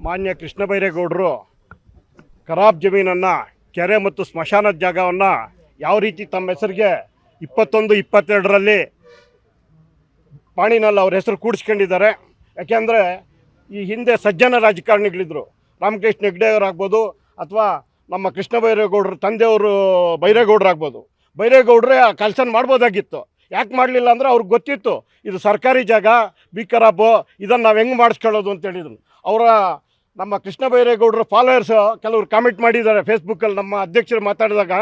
ಮಾನ್ಯ ಕೃಷ್ಣ ಬೈರೇಗೌಡರು ಖರಾಬ್ ಜಮೀನನ್ನು ಕೆರೆ ಮತ್ತು ಸ್ಮಶಾನದ ಜಾಗವನ್ನು ಯಾವ ರೀತಿ ತಮ್ಮ ಹೆಸರಿಗೆ 21-22ರಲ್ಲಿ ಪಾಣಿನಲ್ಲಿ ಅವ್ರ ಹೆಸರು ಕೂಡಿಸ್ಕೊಂಡಿದ್ದಾರೆ. ಯಾಕೆಂದರೆ ಈ ಹಿಂದೆ ಸಜ್ಜನ ರಾಜಕಾರಣಿಗಳಿದ್ದರು, ರಾಮಕೃಷ್ಣ ಹೆಗ್ಡೆ ಅವರಾಗ್ಬೋದು ಅಥವಾ ನಮ್ಮ ಕೃಷ್ಣ ಬೈರೇಗೌಡರ ತಂದೆಯವರು ಬೈರೇಗೌಡರಾಗ್ಬೋದು. ಬೈರೇಗೌಡರೇ ಆ ಕೆಲಸ ಮಾಡ್ಬೋದಾಗಿತ್ತು. ಯಾಕೆ ಮಾಡಲಿಲ್ಲ ಅಂದರೆ ಅವ್ರಿಗೆ ಗೊತ್ತಿತ್ತು ಇದು ಸರ್ಕಾರಿ ಜಾಗ, ಬಿ ಖರಾಬು, ಇದನ್ನು ನಾವು ಹೆಂಗೆ ಮಾಡಿಸ್ಕೊಳ್ಳೋದು ಅಂತೇಳಿದ್ರು. ಅವರ ನಮ್ಮ ಕೃಷ್ಣ ಬೈರೇಗೌಡರ ಫಾಲೋವರ್ಸ್ ಕೆಲವರು ಕಾಮೆಂಟ್ ಮಾಡಿದ್ದಾರೆ ಫೇಸ್ಬುಕ್ಕಲ್ಲಿ. ನಮ್ಮ ಅಧ್ಯಕ್ಷರು ಮಾತಾಡಿದಾಗ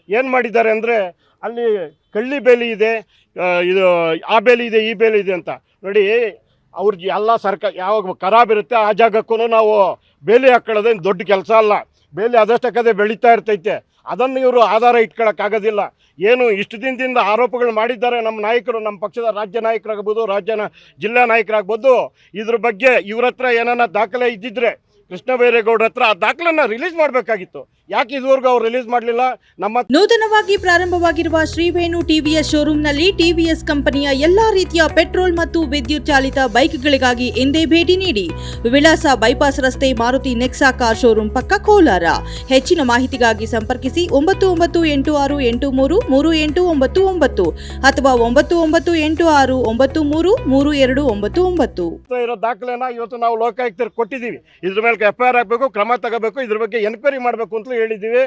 ಏನು ಮಾಡಿದ್ದಾರೆ ಅಂದರೆ ಅಲ್ಲಿ ಕಳ್ಳಿ ಬೇಲಿ ಇದೆ, ಇದು ಆ ಬೇಲಿ ಇದೆ, ಈ ಬೇಲಿ ಇದೆ ಅಂತ. ನೋಡಿ, ಅವ್ರಿಗೆ ಎಲ್ಲ ಯಾವಾಗ ಖರಾಬ್ ಇರುತ್ತೆ ಆ ಜಾಗಕ್ಕೂ ನಾವು ಬೇಲಿ ಹಾಕ್ಕೊಳ್ಳೋದೇನು ದೊಡ್ಡ ಕೆಲಸ ಅಲ್ಲ. ಬೇಲಿ ಅದಷ್ಟಕ್ಕದೇ ಬೆಳೀತಾ ಇರ್ತೈತೆ, ಅದನ್ನು ಇವರು ಆಧಾರ ಇಟ್ಕೊಳ್ಳೋಕ್ಕಾಗೋದಿಲ್ಲ. ಏನು ಇಷ್ಟು ದಿನದಿಂದ ಆರೋಪಗಳು ಮಾಡಿದ್ದಾರೆ ನಮ್ಮ ನಾಯಕರು, ನಮ್ಮ ಪಕ್ಷದ ರಾಜ್ಯ ನಾಯಕರಾಗ್ಬೋದು, ಜಿಲ್ಲಾ ನಾಯಕರಾಗ್ಬೋದು. ಇದ್ರ ಬಗ್ಗೆ ಇವ್ರ ಹತ್ರ ಏನಾನ ದಾಖಲೆ ಇದ್ದಿದ್ರೆ ಕೃಷ್ಣ ಬೈರೇಗೌಡರ ಹತ್ರ ಆ ದಾಖಲೆಯನ್ನು ರಿಲೀಸ್ ಮಾಡಬೇಕಾಗಿತ್ತು. ಯಾಕೆ ಇದುವರೆಗೂ ಅವ್ರು ರಿಲೀಸ್ ಮಾಡಲಿಲ್ಲ? ನಮ್ಮ ನೂತನವಾಗಿ ಪ್ರಾರಂಭವಾಗಿರುವ ಶ್ರೀವೇಣು ಟಿವಿಎಸ್ ಶೋರೂಮ್ನಲ್ಲಿ ಟಿವಿಎಸ್ ಕಂಪನಿಯ ಎಲ್ಲಾ ರೀತಿಯ ಪೆಟ್ರೋಲ್ ಮತ್ತು ವಿದ್ಯುತ್ ಚಾಲಿತ ಬೈಕ್ಗಳಿಗಾಗಿ ಎಂದೇ ಭೇಟಿ ನೀಡಿ. ವಿಳಾಸ ಬೈಪಾಸ್ ರಸ್ತೆ, ಮಾರುತಿ ನೆಕ್ಸಾ ಕಾರ್ ಶೋರೂಮ್ ಪಕ್ಕ, ಕೋಲಾರ. ಹೆಚ್ಚಿನ ಮಾಹಿತಿಗಾಗಿ ಸಂಪರ್ಕಿಸಿ 9986833899 ಅಥವಾ 9986933299. ಇರೋ ದಾಖಲೆನ ಇವತ್ತು ನಾವು ಲೋಕಾಯುಕ್ತರಿಗೆ ಕೊಟ್ಟಿದ್ದೀವಿ. ಇದ್ರ ಮೇಲೆ FIR ಆಗಬೇಕು, ಕ್ರಮ ತಗೋಬೇಕು, ಇದ್ರ ಬಗ್ಗೆ ಎನ್ಕ್ವೈರಿ ಮಾಡಬೇಕು ಅಂತ ಹೇಳಿದ್ದೀವಿ.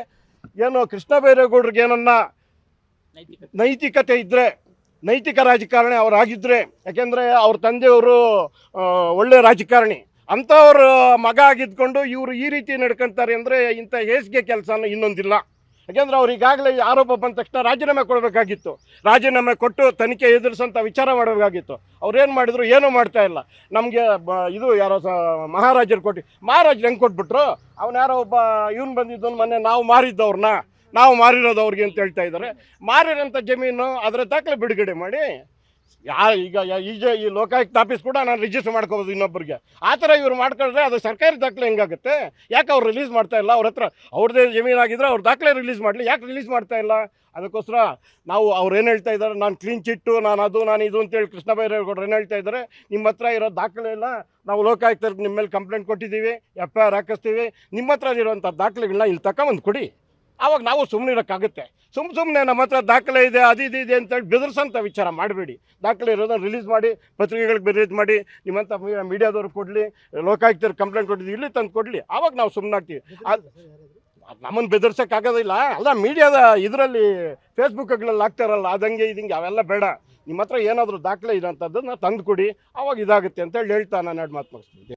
ಏನು ಕೃಷ್ಣ ಬೈರೇಗೌಡರಿಗೆ ಏನನ್ನ ನೈತಿಕತೆ ಇದ್ದರೆ, ನೈತಿಕ ರಾಜಕಾರಣಿ ಅವರಾಗಿದ್ದರೆ, ಯಾಕೆಂದರೆ ಅವ್ರ ತಂದೆಯವರು ಒಳ್ಳೆ ರಾಜಕಾರಣಿ, ಅಂಥವ್ರ ಮಗ ಆಗಿದ್ಕೊಂಡು ಇವರು ಈ ರೀತಿ ನಡ್ಕೊತಾರೆ ಅಂದರೆ ಇಂಥ ಹೇಸಿಗೆ ಕೆಲಸನ ಇನ್ನೊಂದಿಲ್ಲ. ಯಾಕೆಂದರೆ ಅವ್ರು ಈಗಾಗಲೇ ಆರೋಪ ಬಂದ ತಕ್ಷಣ ರಾಜೀನಾಮೆ ಕೊಡಬೇಕಾಗಿತ್ತು. ರಾಜೀನಾಮೆ ಕೊಟ್ಟು ತನಿಖೆ ಎದುರಿಸೋಂಥ ವಿಚಾರ ಮಾಡಬೇಕಾಗಿತ್ತು. ಅವ್ರೇನು ಮಾಡಿದ್ರು? ಏನೂ ಮಾಡ್ತಾ ಇಲ್ಲ. ನಮಗೆ ಇದು ಯಾರೋ ಮಹಾರಾಜರು ಮಹಾರಾಜರು ಹೆಂಗೆ ಕೊಟ್ಬಿಟ್ರು? ಅವನು ಯಾರೋ ಒಬ್ಬ ಇವನು ಬಂದಿದ್ದು ಮೊನ್ನೆ ನಾವು ಮಾರಿದ್ದವ್ರನ್ನ, ನಾವು ಮಾರಿರೋದು ಅವ್ರಿಗೆ ಅಂತ ಹೇಳ್ತಾ ಇದ್ದಾರೆ. ಮಾರಿರೋಂಥ ಜಮೀನು ಅದರ ದಾಖಲೆ ಬಿಡುಗಡೆ ಮಾಡಿ ಈಗ ಈ ಲೋಕಾಯುಕ್ತ ಆಫೀಸ್ ಕೂಡ ನಾನು ರಿಜಿಸ್ಟರ್ ಮಾಡ್ಕೋಬೋದು ಇನ್ನೊಬ್ಬರಿಗೆ. ಆ ಥರ ಇವ್ರು ಮಾಡ್ಕೊಂಡ್ರೆ ಅದು ಸರ್ಕಾರಿ ದಾಖಲೆ ಹೆಂಗಾಗುತ್ತೆ? ಯಾಕೆ ಅವ್ರು ರಿಲೀಸ್ ಮಾಡ್ತಾ ಇಲ್ಲ? ಅವ್ರ ಹತ್ರ ಅವ್ರದ್ದೇ ಜಮೀನಾಗಿದ್ದರೆ ಅವ್ರ ದಾಖಲೆ ರಿಲೀಸ್ ಮಾಡಲಿ, ಯಾಕೆ ರಿಲೀಸ್ ಮಾಡ್ತಾ ಇಲ್ಲ? ಅದಕ್ಕೋಸ್ಕರ ನಾವು ಅವ್ರು ಏನು ಹೇಳ್ತಾ ಇದ್ದಾರೆ, ನಾನು ಕ್ಲೀನ್ ಚಿಟ್ಟು, ನಾನು ಇದು ಅಂತೇಳಿ ಕೃಷ್ಣ ಬೈರೇಗೌಡರು ಏನು ಹೇಳ್ತಾ ಇದ್ದಾರೆ, ನಿಮ್ಮ ಹತ್ರ ಇರೋ ದಾಖಲೆ ಇಲ್ಲ, ನಾವು ಲೋಕಾಯುಕ್ತರಿಗೆ ನಿಮ್ಮ ಮೇಲೆ ಕಂಪ್ಲೇಂಟ್ ಕೊಟ್ಟಿದ್ದೀವಿ, FIR ಹಾಕಿಸ್ತೀವಿ, ನಿಮ್ಮ ಹತ್ರ ಇರೋಂಥ ದಾಖಲೆಗಳನ್ನ ಇಲ್ಲಿ ತಗೊಂಬಂದು ಕೊಡಿ. ಆವಾಗ ನಾವು ಸುಮ್ಮನಿರೋಕ್ಕಾಗುತ್ತೆ. ಸುಮ್ಮನೆ ನಮ್ಮ ಹತ್ರ ದಾಖಲೆ ಇದೆ, ಇದೆ ಅಂತೇಳಿ ಬೆದರ್ಸೋಂಥ ವಿಚಾರ ಮಾಡಬೇಡಿ. ದಾಖಲೆ ಇರೋದನ್ನು ರಿಲೀಸ್ ಮಾಡಿ, ಪತ್ರಿಕೆಗಳಿಗೆ ರಿಲೀಸ್ ಮಾಡಿ, ನಿಮ್ಮಂಥ ಮೀಡಿಯಾದವ್ರಿಗೆ ಕೊಡಲಿ, ಲೋಕಾಯುಕ್ತರಿಗೆ ಕಂಪ್ಲೇಂಟ್ ಕೊಟ್ಟಿದ್ದೀವಿ, ಇಲ್ಲಿ ತಂದು ಕೊಡಲಿ, ಆವಾಗ ನಾವು ಸುಮ್ಮನಾಗ್ತೀವಿ. ನಮ್ಮನ್ನು ಬೆದರ್ಸೋಕ್ಕಾಗೋದಿಲ್ಲ. ಅಲ್ಲ, ಮೀಡಿಯಾದ ಇದರಲ್ಲಿ ಫೇಸ್ಬುಕ್ಗಳಲ್ಲಿ ಆಗ್ತಾರಲ್ಲ, ಅದಂಗೆ ಇದಂಗೆ ಅವೆಲ್ಲ ಬೇಡ. ನಿಮ್ಮ ಹತ್ರ ಏನಾದರೂ ದಾಖಲೆ ಇರೋಂಥದ್ದನ್ನು ತಂದು ಕೊಡಿ, ಆವಾಗ ಇದಾಗುತ್ತೆ ಅಂತೇಳಿ ಹೇಳ್ತಾ ನಾನು ಎರಡು ಮಾತು ಮುಗಿಸ್ತೀನಿ.